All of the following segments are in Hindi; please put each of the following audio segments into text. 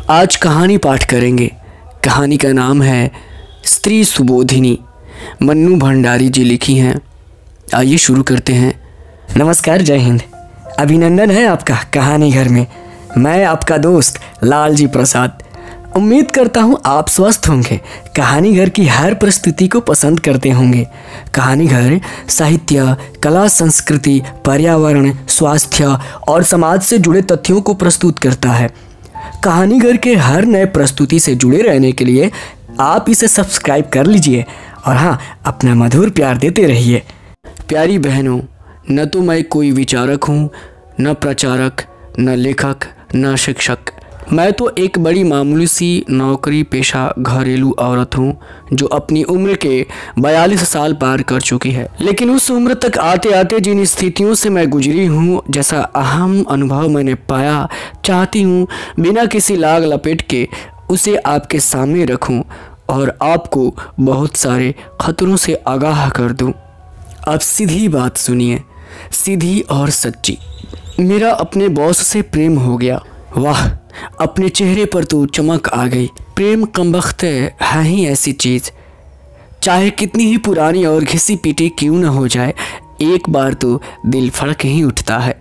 आज कहानी पाठ करेंगे। कहानी का नाम है स्त्री सुबोधिनी। मन्नू भंडारी जी लिखी हैं। आइए शुरू करते हैं। नमस्कार, जय हिंद। अभिनंदन है आपका कहानी घर में। मैं आपका दोस्त लालजी प्रसाद। उम्मीद करता हूँ आप स्वस्थ होंगे, कहानी घर की हर प्रस्तुति को पसंद करते होंगे। कहानी घर साहित्य, कला, संस्कृति, पर्यावरण, स्वास्थ्य और समाज से जुड़े तथ्यों को प्रस्तुत करता है। कहानी घर के हर नए प्रस्तुति से जुड़े रहने के लिए आप इसे सब्सक्राइब कर लीजिए और हाँ, अपना मधुर प्यार देते रहिए। प्यारी बहनों, न तो मैं कोई विचारक हूँ, न प्रचारक, न लेखक, न शिक्षक। मैं तो एक बड़ी मामूली सी नौकरी पेशा घरेलू औरत हूँ जो अपनी उम्र के 42 साल पार कर चुकी है। लेकिन उस उम्र तक आते आते जिन स्थितियों से मैं गुजरी हूँ, जैसा अहम अनुभव मैंने पाया, चाहती हूँ बिना किसी लाग लपेट के उसे आपके सामने रखूँ और आपको बहुत सारे खतरों से आगाह कर दूँ। अब सीधी बात सुनिए, सीधी और सच्ची। मेरा अपने बॉस से प्रेम हो गया। वाह, अपने चेहरे पर तो चमक आ गई। प्रेम कमबख्त है ही ऐसी चीज़, चाहे कितनी ही पुरानी और घिसी पीटी क्यों न हो जाए, एक बार तो दिल फड़क ही उठता है,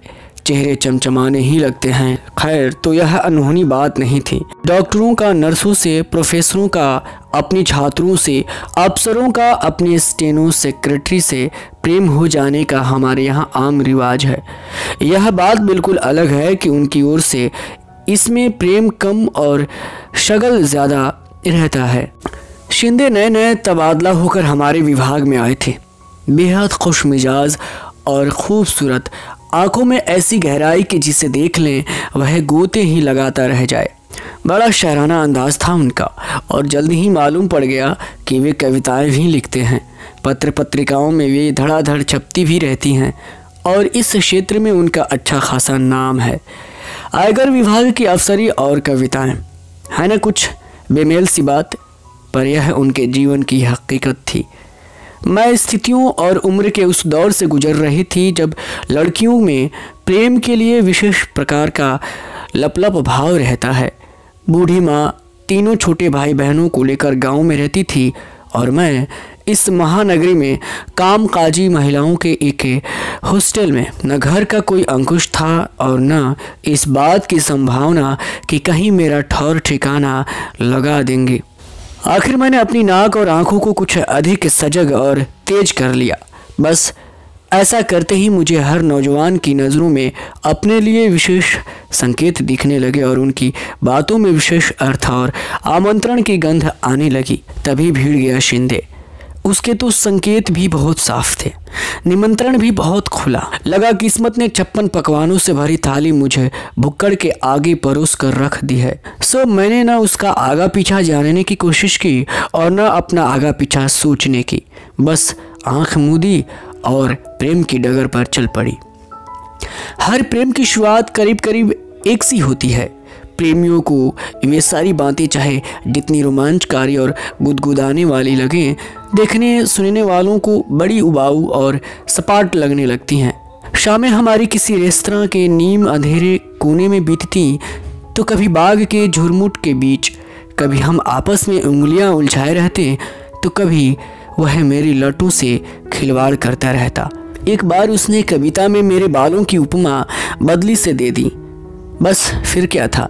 चेहरे चमचमाने ही लगते हैं। खैर, तो यह अनहोनी बात नहीं थी। डॉक्टरों का नर्सों से, प्रोफेसरों का अपनी छात्रों से, अफसरों का अपने स्टेनो सेक्रेटरी से प्रेम हो जाने का हमारे यहाँ आम रिवाज है। यह बात बिल्कुल अलग है कि उनकी ओर से इसमें प्रेम कम और शगल ज़्यादा रहता है। शिंदे नए नए तबादला होकर हमारे विभाग में आए थे। बेहद खुश मिजाज और खूबसूरत, आंखों में ऐसी गहराई कि जिसे देख लें वह गोते ही लगाता रह जाए। बड़ा शायराना अंदाज था उनका और जल्दी ही मालूम पड़ गया कि वे कविताएं भी लिखते हैं। पत्र पत्रिकाओं में वे धड़ाधड़ छपती भी रहती हैं और इस क्षेत्र में उनका अच्छा खासा नाम है। आयकर विभाग की अफसरी और कविताएं, है ना कुछ बेमेल सी बात, पर यह उनके जीवन की हकीकत थी। मैं स्थितियों और उम्र के उस दौर से गुजर रही थी जब लड़कियों में प्रेम के लिए विशेष प्रकार का लपलप भाव रहता है। बूढ़ी माँ तीनों छोटे भाई बहनों को लेकर गांव में रहती थी और मैं इस महानगरी में कामकाजी महिलाओं के एक हॉस्टल में। न घर का कोई अंकुश था और न इस बात की संभावना कि कहीं मेरा ठौर ठिकाना लगा देंगे। आखिर मैंने अपनी नाक और आंखों को कुछ अधिक सजग और तेज कर लिया। बस ऐसा करते ही मुझे हर नौजवान की नज़रों में अपने लिए विशेष संकेत दिखने लगे और उनकी बातों में विशेष अर्थ और आमंत्रण की गंध आने लगी। तभी भीड़ गया शिंदे। उसके तो संकेत भी बहुत साफ थे, निमंत्रण भी बहुत खुला। लगा किस्मत ने 56 पकवानों से भरी थाली मुझे भुक्कड़ के आगे परोस कर रख दी है। सो मैंने न उसका आगा पीछा जानने की कोशिश की और न अपना आगा पीछा सोचने की। बस आंख मूंदी और प्रेम की डगर पर चल पड़ी। हर प्रेम की शुरुआत करीब करीब एक सी होती है। प्रेमियों को वे सारी बातें चाहे जितनी रोमांचकारी और गुदगुदाने वाली लगें, देखने सुनने वालों को बड़ी उबाऊ और सपाट लगने लगती हैं। शामें हमारी किसी रेस्तरां के नीम अंधेरे कोने में बीतती तो कभी बाग के झुरमुट के बीच, कभी हम आपस में उंगलियां उलझाए रहते तो कभी वह मेरी लटों से खिलवाड़ करता रहता। एक बार उसने कविता में मेरे बालों की उपमा बदली से दे दी। बस फिर क्या था,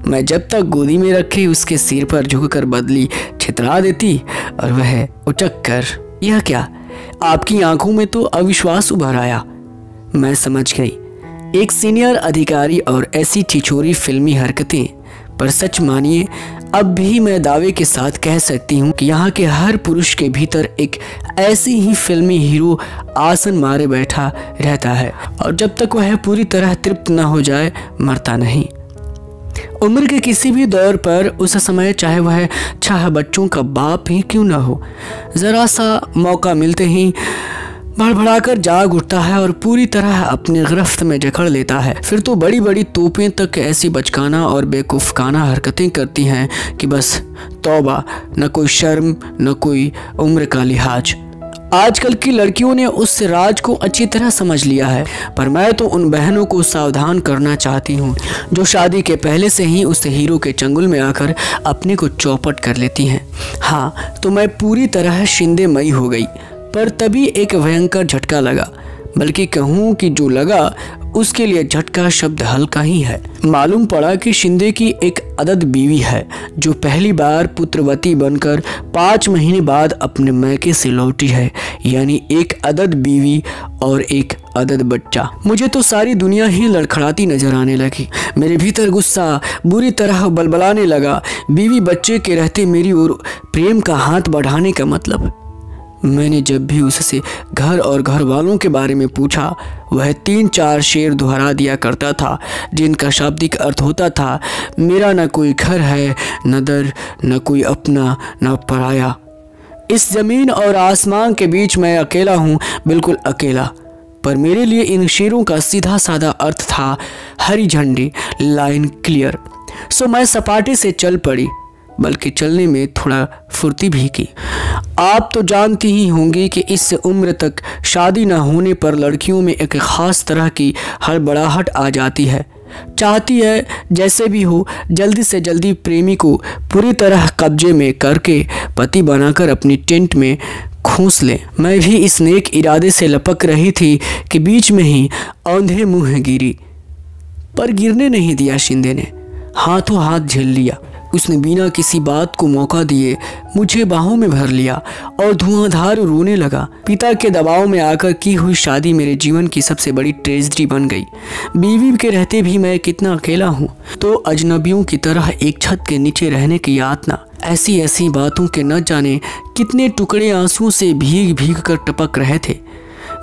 मैं जब तक गोदी में रखे उसके सिर पर झुककर बदली छितरा देती और वह उचक कर, यह क्या? आपकी आंखों में तो अविश्वास उभर आया। मैं समझ गई, एक सीनियर अधिकारी और ऐसी छिछोरी फिल्मी हरकतें। पर सच मानिए, अब भी मैं दावे के साथ कह सकती हूँ कि यहाँ के हर पुरुष के भीतर एक ऐसी ही फिल्मी हीरो आसन मारे बैठा रहता है और जब तक वह पूरी तरह तृप्त न हो जाए मरता नहीं। उम्र के किसी भी दौर पर उस समय चाहे वह 6 बच्चों का बाप ही क्यों न हो, ज़रा सा मौका मिलते ही भड़बड़ाकर जाग उठता है और पूरी तरह अपनी गिरफ्त में जकड़ लेता है। फिर तो बड़ी बड़ी तोपें तक ऐसी बचकाना और बेवकूफ़ाना हरकतें करती हैं कि बस तौबा, न कोई शर्म न कोई उम्र का लिहाज। आजकल की लड़कियों ने उस राज को अच्छी तरह समझ लिया है, पर मैं तो उन बहनों को सावधान करना चाहती हूँ जो शादी के पहले से ही उस हीरो के चंगुल में आकर अपने को चौपट कर लेती हैं। हाँ, तो मैं पूरी तरह शिंदेमई हो गई, पर तभी एक भयंकर झटका लगा, बल्कि कहूँ कि जो लगा उसके लिए झटका शब्द हल्का ही है। मालूम पड़ा कि शिंदे की एक अदद बीवी है जो पहली बार पुत्रवती बनकर 5 महीने बाद अपने मैके से लौटी है, यानी एक अदद बीवी और एक अदद बच्चा। मुझे तो सारी दुनिया ही लड़खड़ाती नजर आने लगी। मेरे भीतर गुस्सा बुरी तरह बलबलाने लगा। बीवी बच्चे के रहते मेरी ओर प्रेम का हाथ बढ़ाने का मतलब। मैंने जब भी उससे घर और घर वालों के बारे में पूछा, वह 3-4 शेर दोहरा दिया करता था, जिनका शाब्दिक अर्थ होता था, मेरा न कोई घर है, न दर, न कोई अपना, न पराया। इस ज़मीन और आसमान के बीच मैं अकेला हूँ, बिल्कुल अकेला। पर मेरे लिए इन शेरों का सीधा साधा अर्थ था हरी झंडी, लाइन क्लियर। सो मैं सपाटे से चल पड़ी, बल्कि चलने में थोड़ा फुर्ती भी की। आप तो जानती ही होंगी कि इस उम्र तक शादी न होने पर लड़कियों में एक ख़ास तरह की हड़बड़ाहट आ जाती है। चाहती है जैसे भी हो जल्दी से जल्दी प्रेमी को पूरी तरह कब्जे में करके पति बनाकर अपनी टेंट में खोस ले। मैं भी इस नेक इरादे से लपक रही थी कि बीच में ही औंधे मुँह गिरी, पर गिरने नहीं दिया शिंदे ने। हाथों हाथ झेल लिया। उसने बिना किसी बात को मौका दिए मुझे बाहों में भर लिया और धुआंधार रोने लगा। पिता के दबाव में आकर की हुई शादी मेरे जीवन की सबसे बड़ी ट्रेजेडी बन गई। बीवी के रहते भी मैं कितना अकेला हूँ, तो अजनबियों की तरह एक छत के नीचे रहने की यातना। ऐसी ऐसी बातों के न जाने कितने टुकड़े आंसुओं से भीग भीग कर टपक रहे थे।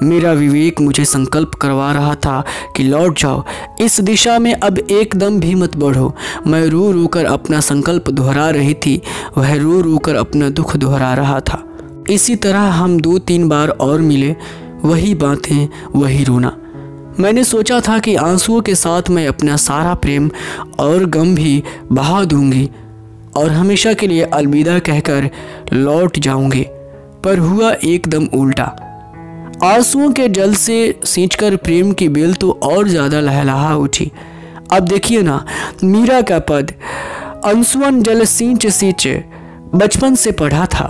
मेरा विवेक मुझे संकल्प करवा रहा था कि लौट जाओ, इस दिशा में अब एकदम भी मत बढ़ो। मैं रो रो कर अपना संकल्प दोहरा रही थी, वह रो रो कर अपना दुख दोहरा रहा था। इसी तरह हम 2-3 बार और मिले, वही बातें, वही रोना। मैंने सोचा था कि आंसुओं के साथ मैं अपना सारा प्रेम और गम भी बहा दूंगी और हमेशा के लिए अलविदा कहकर लौट जाऊंगी, पर हुआ एकदम उल्टा। आंसुओं के जल से सींचकर प्रेम की बेल तो और ज़्यादा लहलहा उठी। अब देखिए ना, मीरा का पद अंसुअन जल सींच सींच बचपन से पढ़ा था,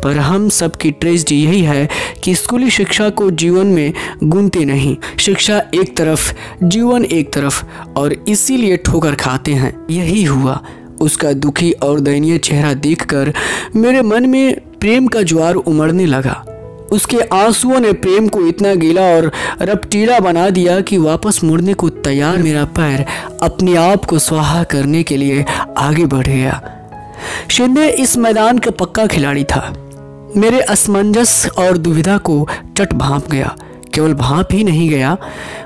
पर हम सब की ट्रेजेडी यही है कि स्कूली शिक्षा को जीवन में गुनते नहीं। शिक्षा एक तरफ, जीवन एक तरफ, और इसीलिए ठोकर खाते हैं। यही हुआ। उसका दुखी और दयनीय चेहरा देखकर मेरे मन में प्रेम का ज्वार उमड़ने लगा। उसके आंसुओं ने प्रेम को इतना गीला और रपटीला बना दिया कि वापस मुड़ने को तैयार मेरा पैर अपने आप को स्वाहा करने के लिए आगे बढ़ गया। शिंदे इस मैदान का पक्का खिलाड़ी था। मेरे असमंजस और दुविधा को चट भांप गया। केवल भांप ही नहीं गया,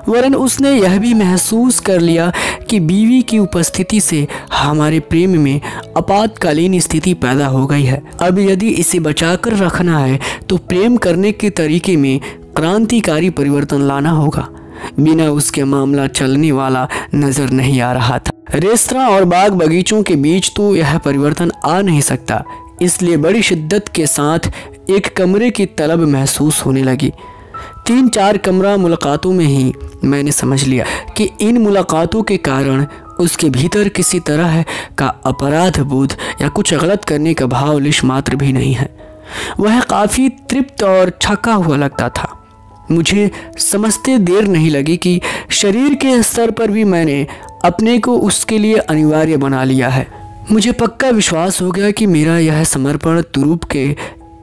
वरन उसने यह भी महसूस कर लिया कि बीवी की उपस्थिति से हमारे प्रेम में आपातकालीन स्थिति पैदा हो गई है। अब यदि इसे बचाकर रखना है तो प्रेम करने के तरीके में क्रांतिकारी परिवर्तन लाना होगा। बिना उसके मामला चलने वाला नजर नहीं आ रहा था। रेस्तरां और बाग बगीचों के बीच तो यह परिवर्तन आ नहीं सकता, इसलिए बड़ी शिद्दत के साथ एक कमरे की तलब महसूस होने लगी। 3-4 कमरा मुलाकातों में ही मैंने समझ लिया कि इन मुलाकातों के कारण उसके भीतर किसी तरह का अपराध बोध या कुछ गलत करने का भाव लिश मात्र भी नहीं है। वह काफ़ी तृप्त और छका हुआ लगता था। मुझे समझते देर नहीं लगी कि शरीर के स्तर पर भी मैंने अपने को उसके लिए अनिवार्य बना लिया है। मुझे पक्का विश्वास हो गया कि मेरा यह समर्पण तुरूप के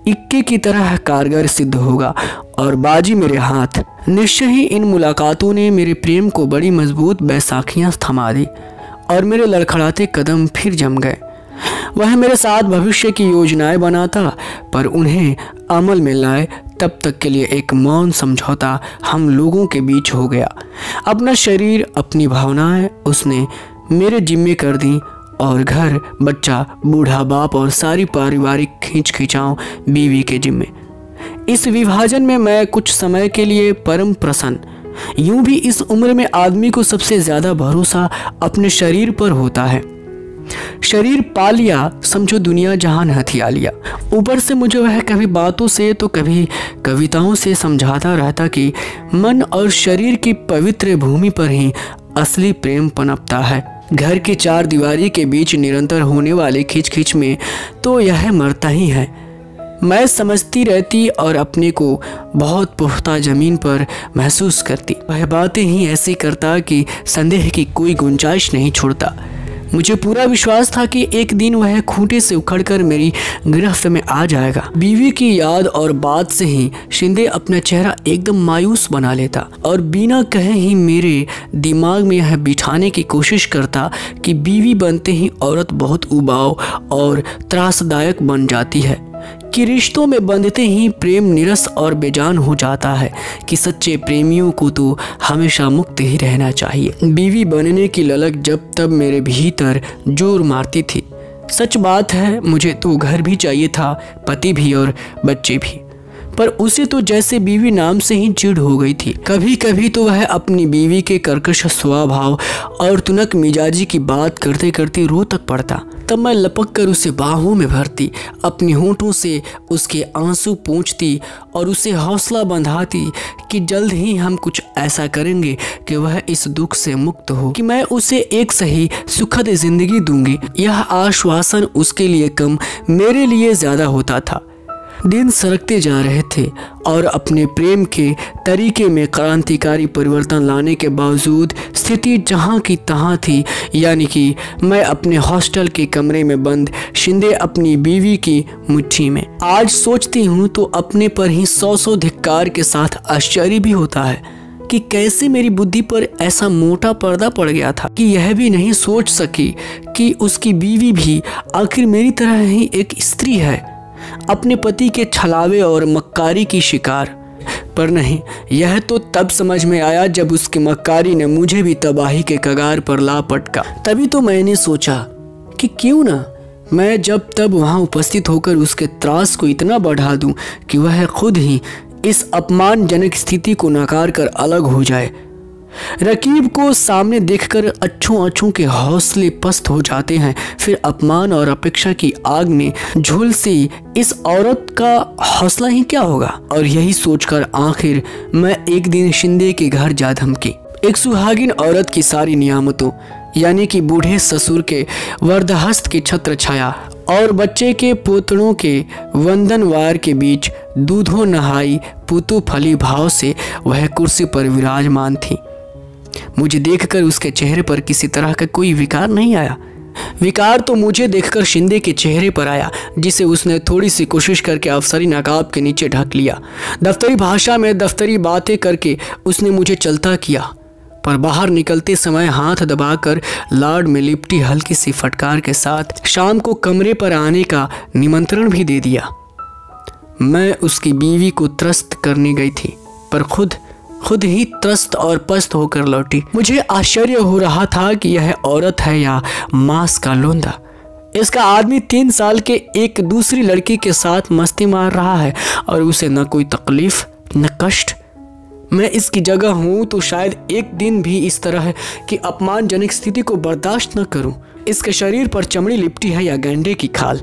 इक्के की तरह कारगर सिद्ध होगा और बाजी मेरे हाथ। निश्चय ही इन मुलाकातों ने मेरे प्रेम को बड़ी मजबूत बैसाखियाँ थमा दी और मेरे लड़खड़ाते कदम फिर जम गए। वह मेरे साथ भविष्य की योजनाएं बनाता, पर उन्हें अमल में लाए तब तक के लिए एक मौन समझौता हम लोगों के बीच हो गया। अपना शरीर, अपनी भावनाएं उसने मेरे जिम्मे कर दी और घर, बच्चा, बूढ़ा बाप और सारी पारिवारिक खींच खिंचाव बीवी के जिम्मे। इस विभाजन में मैं कुछ समय के लिए परम प्रसन्न। यूं भी इस उम्र में आदमी को सबसे ज़्यादा भरोसा अपने शरीर पर होता है। शरीर पा लिया, समझो दुनिया जहान हथिया लिया। ऊपर से मुझे वह कभी बातों से तो कभी कविताओं से समझाता रहता कि मन और शरीर की पवित्र भूमि पर ही असली प्रेम पनपता है। घर की चार दीवारी के बीच निरंतर होने वाले खिंच में तो यह मरता ही है। मैं समझती रहती और अपने को बहुत पुख्ता ज़मीन पर महसूस करती। वह बातें ही ऐसी करता कि संदेह की कोई गुंजाइश नहीं छोड़ता। मुझे पूरा विश्वास था कि एक दिन वह खूंटे से उखड़कर मेरी गिरफ्त में आ जाएगा। बीवी की याद और बात से ही शिंदे अपना चेहरा एकदम मायूस बना लेता और बिना कहे ही मेरे दिमाग में यह बिठाने की कोशिश करता कि बीवी बनते ही औरत बहुत उबाऊ और त्रासदायक बन जाती है, कि रिश्तों में बंधते ही प्रेम निरस और बेजान हो जाता है, कि सच्चे प्रेमियों को तो हमेशा मुक्त ही रहना चाहिए। बीवी बनने की ललक जब तब मेरे भीतर जोर मारती थी। सच बात है, मुझे तो घर भी चाहिए था, पति भी और बच्चे भी, पर उसे तो जैसे बीवी नाम से ही चिढ़ हो गई थी। कभी कभी तो वह अपनी बीवी के कर्कश स्वभाव और तुनक मिजाजी की बात करते करते रो तक पड़ता। तब मैं लपक कर उसे बाहों में भरती, अपने होंठों से उसके आंसू पोंछती और उसे हौसला बंधाती कि जल्द ही हम कुछ ऐसा करेंगे कि वह इस दुख से मुक्त हो, कि मैं उसे एक सही सुखद जिंदगी दूंगी। यह आश्वासन उसके लिए कम, मेरे लिए ज़्यादा होता था। दिन सरकते जा रहे थे और अपने प्रेम के तरीके में क्रांतिकारी परिवर्तन लाने के बावजूद स्थिति जहाँ की तहाँ थी, यानी कि मैं अपने हॉस्टल के कमरे में बंद, शिंदे अपनी बीवी की मुट्ठी में। आज सोचती हूँ तो अपने पर ही सौ धिक्कार के साथ आश्चर्य भी होता है कि कैसे मेरी बुद्धि पर ऐसा मोटा पर्दा पड़ गया था कि यह भी नहीं सोच सकी कि उसकी बीवी भी आखिर मेरी तरह ही एक स्त्री है, अपने पति के छलावे और मक्कारी की शिकार। पर नहीं, यह तो तब समझ में आया जब उसकी मक्कारी ने मुझे भी तबाही के कगार पर ला पटका। तभी तो मैंने सोचा कि क्यों ना मैं जब तब वहां उपस्थित होकर उसके त्रास को इतना बढ़ा दूं कि वह खुद ही इस अपमानजनक स्थिति को नकार कर अलग हो जाए। रकीब को सामने देखकर अच्छों के हौसले पस्त हो जाते हैं। फिर अपमान और अपेक्षा की आग में झुलसी इस औरत का हौसला ही क्या होगा। और यही सोचकर आखिर मैं एक दिन शिंदे के घर जा धमकी। एक सुहागिन औरत की सारी नियामतों, यानी कि बूढ़े ससुर के वरदहस्त की छत्र छाया और बच्चे के पोतड़ों के वंदनवार के बीच दूधों नहाई पुतु फली भाव से वह कुर्सी पर विराजमान थी। मुझे देखकर उसके चेहरे पर किसी तरह का कोई विकार नहीं आया। विकार तो मुझे देखकर शिंदे के चेहरे पर आया, जिसे उसने थोड़ी सी कोशिश करके अफसरी नकाब के नीचे ढक लिया। दफ्तरी भाषा में दफ्तरी बातें करके उसने मुझे चलता किया, पर बाहर निकलते समय हाथ दबाकर लाड में लिपटी हल्की सी फटकार के साथ शाम को कमरे पर आने का निमंत्रण भी दे दिया। मैं उसकी बीवी को त्रस्त करने गई थी, पर खुद ही त्रस्त और पस्त होकर लौटी। मुझे आश्चर्य हो रहा था कि यह औरत है या मांस का लोंदा। इसका आदमी 3 साल के एक दूसरी लड़की के साथ मस्ती मार रहा है और उसे न कोई तकलीफ न कष्ट। मैं इसकी जगह हूँ तो शायद एक दिन भी इस तरह की अपमानजनक स्थिति को बर्दाश्त न करूँ। इसके शरीर पर चमड़ी लिपटी है या गैंडे की खाल।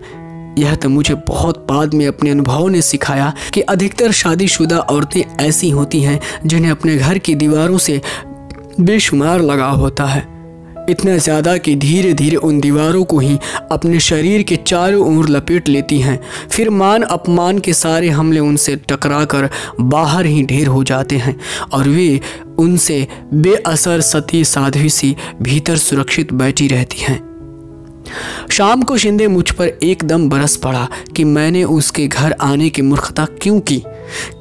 यह तो मुझे बहुत बाद में अपने अनुभवों ने सिखाया कि अधिकतर शादीशुदा औरतें ऐसी होती हैं जिन्हें अपने घर की दीवारों से बेशुमार लगाव होता है, इतना ज़्यादा कि धीरे धीरे उन दीवारों को ही अपने शरीर के चारों ओर लपेट लेती हैं। फिर मान अपमान के सारे हमले उनसे टकराकर बाहर ही ढेर हो जाते हैं और वे उनसे बेअसर सती साध्वी सी भीतर सुरक्षित बैठी रहती हैं। शाम को शिंदे मुझ पर एकदम बरस पड़ा कि मैंने उसके घर आने की मूर्खता क्यों की।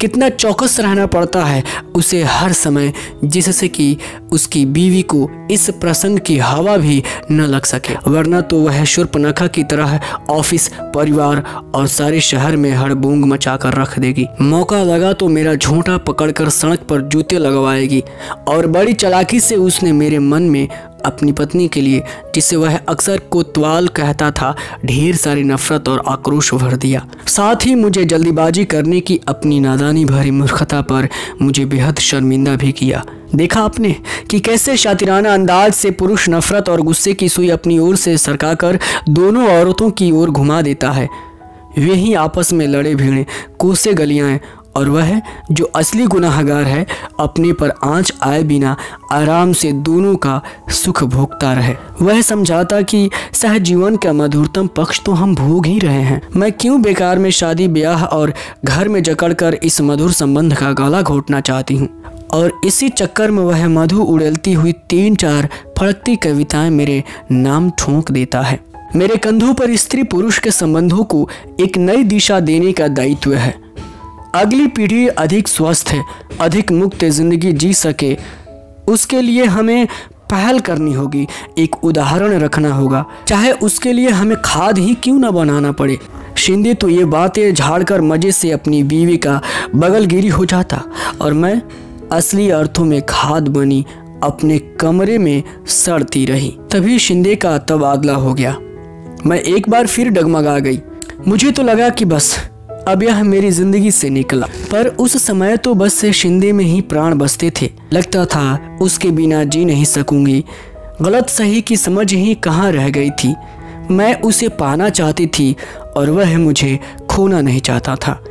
कितना चौकस रहना पड़ता है उसे हर समय, जिससे कि उसकी बीवी को इस प्रसंग की हवा भी न लग सके, वरना तो वह शूर्पणखा की तरह ऑफिस, परिवार और सारे शहर में हड़बूंग मचा कर रख देगी। मौका लगा तो मेरा झूठा पकड़कर सड़क पर जूते लगवाएगी और बड़ी चालाकी से उसने मेरे मन में अपनी पत्नी के लिए, जिसे वह अक्सर कोतवाल कहता था, ढेर सारी नफरत और आक्रोश भर दिया। साथ ही मुझे जल्दीबाजी करने की अपनी नादानी भरी मूर्खता पर मुझे बेहद शर्मिंदा भी किया। देखा आपने कि कैसे शातिराना अंदाज से पुरुष नफरत और गुस्से की सुई अपनी ओर से सरकाकर दोनों औरतों की ओर घुमा देता है। वे ही आपस में लड़े भिड़े, कोसे गलियां, और वह जो असली गुनाहगार है अपने पर आंच आए बिना आराम से दोनों का सुख भोगता रहे। वह समझाता कि सहजीवन का मधुरतम पक्ष तो हम भोग ही रहे हैं। मैं क्यों बेकार में शादी ब्याह और घर में जकड़कर इस मधुर संबंध का गला घोटना चाहती हूँ। और इसी चक्कर में वह मधु उड़ेलती हुई 3-4 फड़कती कविताएं मेरे नाम ठोंक देता है। मेरे कंधों पर स्त्री पुरुष के संबंधों को एक नई दिशा देने का दायित्व है। अगली पीढ़ी अधिक स्वस्थ, अधिक मुक्त जिंदगी जी सके, उसके लिए हमें पहल करनी होगी, एक उदाहरण रखना होगा, चाहे उसके लिए हमें खाद ही क्यों न बनाना पड़े। शिंदे तो ये बातें झाड़कर मजे से अपनी बीवी का बगलगिरी हो जाता और मैं असली अर्थों में खाद बनी अपने कमरे में सड़ती रही। तभी शिंदे का तबादला हो गया। मैं एक बार फिर डगमगा गई। मुझे तो लगा कि बस अब यह मेरी जिंदगी से निकला, पर उस समय तो बस से शिंदे में ही प्राण बसते थे। लगता था उसके बिना जी नहीं सकूंगी। गलत सही की समझ ही कहाँ रह गई थी। मैं उसे पाना चाहती थी और वह मुझे खोना नहीं चाहता था।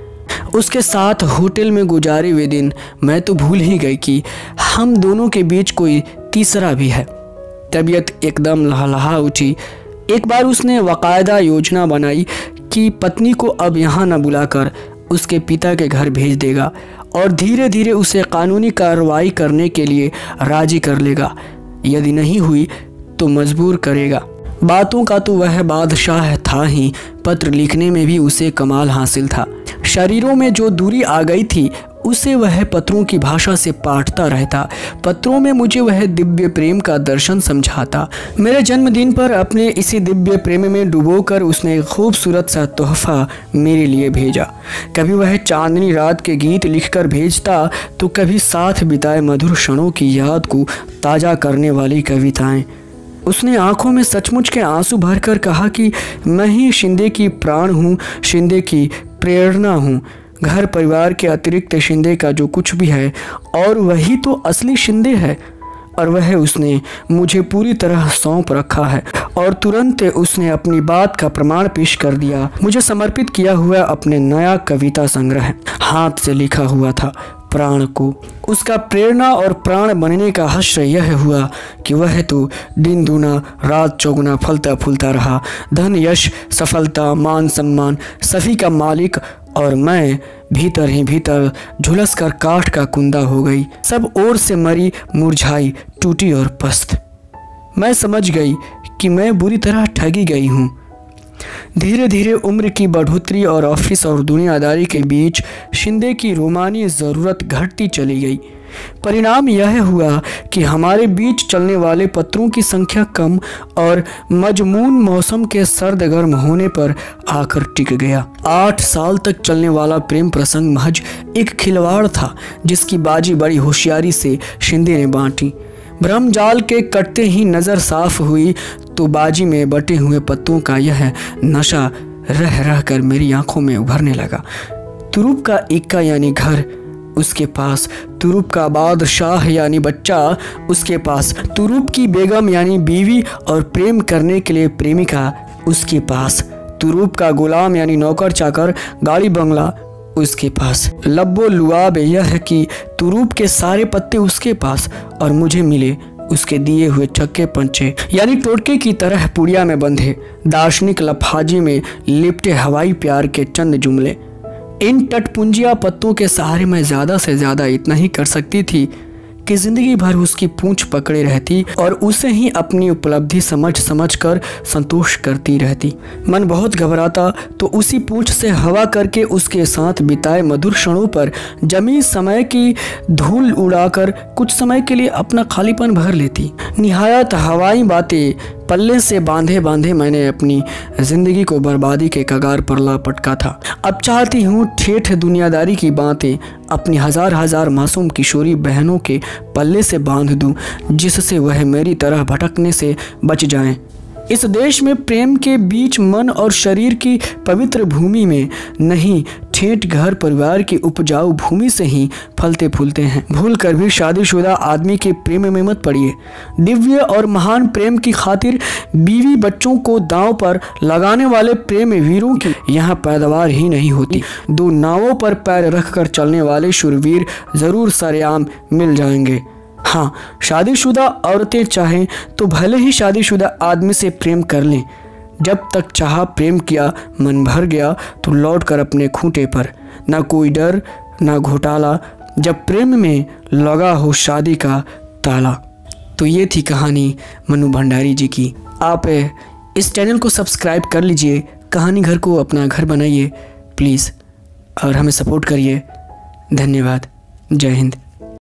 उसके साथ होटल में गुजारे हुए दिन मैं तो भूल ही गई कि हम दोनों के बीच कोई तीसरा भी है। तबीयत एकदम लहलहा उठी। एक बार उसने बाकायदा योजना बनाई कि पत्नी को अब यहाँ न बुलाकर उसके पिता के घर भेज देगा और धीरे धीरे उसे कानूनी कार्रवाई करने के लिए राजी कर लेगा। यदि नहीं हुई तो मजबूर करेगा। बातों का तो वह बादशाह था ही, पत्र लिखने में भी उसे कमाल हासिल था। शरीरों में जो दूरी आ गई थी उसे वह पत्रों की भाषा से पाटता रहता। पत्रों में मुझे वह दिव्य प्रेम का दर्शन समझाता। मेरे जन्मदिन पर अपने इसी दिव्य प्रेम में डुबोकर उसने एक खूबसूरत सा तोहफा मेरे लिए भेजा। कभी वह चांदनी रात के गीत लिखकर भेजता तो कभी साथ बिताए मधुर क्षणों की याद को ताज़ा करने वाली कविताएं। उसने आंखों में सचमुच के आंसू भरकर कहा कि मैं ही शिंदे की प्राण हूँ, शिंदे की प्रेरणा हूँ। घर परिवार के अतिरिक्त शिंदे का जो कुछ भी है और वही तो असली शिंदे है, और वह उसने मुझे पूरी तरह सौंप रखा है। और तुरंत उसने अपनी बात का प्रमाण पेश कर दिया। मुझे समर्पित किया हुआ अपने नया कविता संग्रह हाथ से लिखा हुआ था प्राण को। उसका प्रेरणा और प्राण बनने का हश्र यह हुआ कि वह तो दिन दूना रात चौगुना फलता फूलता रहा। धन यश सफलता मान सम्मान सभी का मालिक, और मैं भीतर ही भीतर झुलस कर काठ का कुंदा हो गई। सब ओर से मरी मुरझाई टूटी और पस्त। मैं समझ गई कि मैं बुरी तरह ठगी गई हूँ। धीरे धीरे उम्र की बढ़ोतरी और ऑफिस और दुनियादारी के बीच शिंदे की रोमानी ज़रूरत घटती चली गई। परिणाम यह हुआ कि हमारे बीच चलने वाले पत्रों की संख्या कम और मजमून मौसम के सर्द गर्म होने पर आकर टिक गया। 8 साल तक चलने वाला प्रेम प्रसंग महज एक खिलवाड़ था जिसकी बाजी बड़ी होशियारी से शिंदे ने बांटी। ब्रह्मजाल के कटते ही नज़र साफ हुई तो बाजी में बटे हुए पत्तों का यह नशा रह रह कर मेरी आंखों में उभरने लगा। तुरुप का इक्का यानी घर उसके पास, तुरुप का बादशाह यानी बच्चा उसके पास, तुरुप की बेगम यानी बीवी और प्रेम करने के लिए प्रेमिका उसके पास, तुरुप का गुलाम यानी नौकर चाकर गाड़ी बंगला उसके पास। लब्बो लुआब यह कि तुरुप के सारे पत्ते उसके पास और मुझे मिले उसके दिए हुए छक्के पंचे यानी टोटके की तरह पुड़िया में बंधे दार्शनिक लफाजी में लिपटे हवाई प्यार के चंद जुमले। इन टटपुंजिया पत्तों के सहारे मैं ज़्यादा से ज़्यादा इतना ही कर सकती थी कि ज़िंदगी भर उसकी पूंछ पकड़े रहती और उसे ही अपनी उपलब्धि समझ समझ कर संतोष करती रहती। मन बहुत घबराता तो उसी पूंछ से हवा करके उसके साथ बिताए मधुर क्षणों पर जमी समय की धूल उड़ाकर कुछ समय के लिए अपना खालीपन भर लेती। निहायत हवाई बातें पल्ले से बांधे बांधे मैंने अपनी ज़िंदगी को बर्बादी के कगार पर ला पटका था। अब चाहती हूँ ठेठ दुनियादारी की बातें अपनी हज़ार हज़ार मासूम किशोरी बहनों के पल्ले से बांध दूँ, जिससे वह मेरी तरह भटकने से बच जाएं। इस देश में प्रेम के बीच मन और शरीर की पवित्र भूमि में नहीं, ठेठ घर परिवार की उपजाऊ भूमि से ही फलते फूलते हैं। भूल कर भी शादीशुदा आदमी के प्रेम में मत पड़िए। दिव्य और महान प्रेम की खातिर बीवी बच्चों को दांव पर लगाने वाले प्रेम वीरों की यहाँ पैदावार ही नहीं होती। दो नावों पर पैर रखकर चलने वाले शूरवीर जरूर सरेआम मिल जाएंगे। हाँ, शादीशुदा औरतें चाहें तो भले ही शादीशुदा आदमी से प्रेम कर लें। जब तक चाहा प्रेम किया, मन भर गया तो लौट कर अपने खूंटे पर। ना कोई डर ना घोटाला, जब प्रेम में लगा हो शादी का ताला। तो ये थी कहानी मनु भंडारी जी की। आप इस चैनल को सब्सक्राइब कर लीजिए, कहानी घर को अपना घर बनाइए प्लीज़, और हमें सपोर्ट करिए। धन्यवाद। जय हिंद।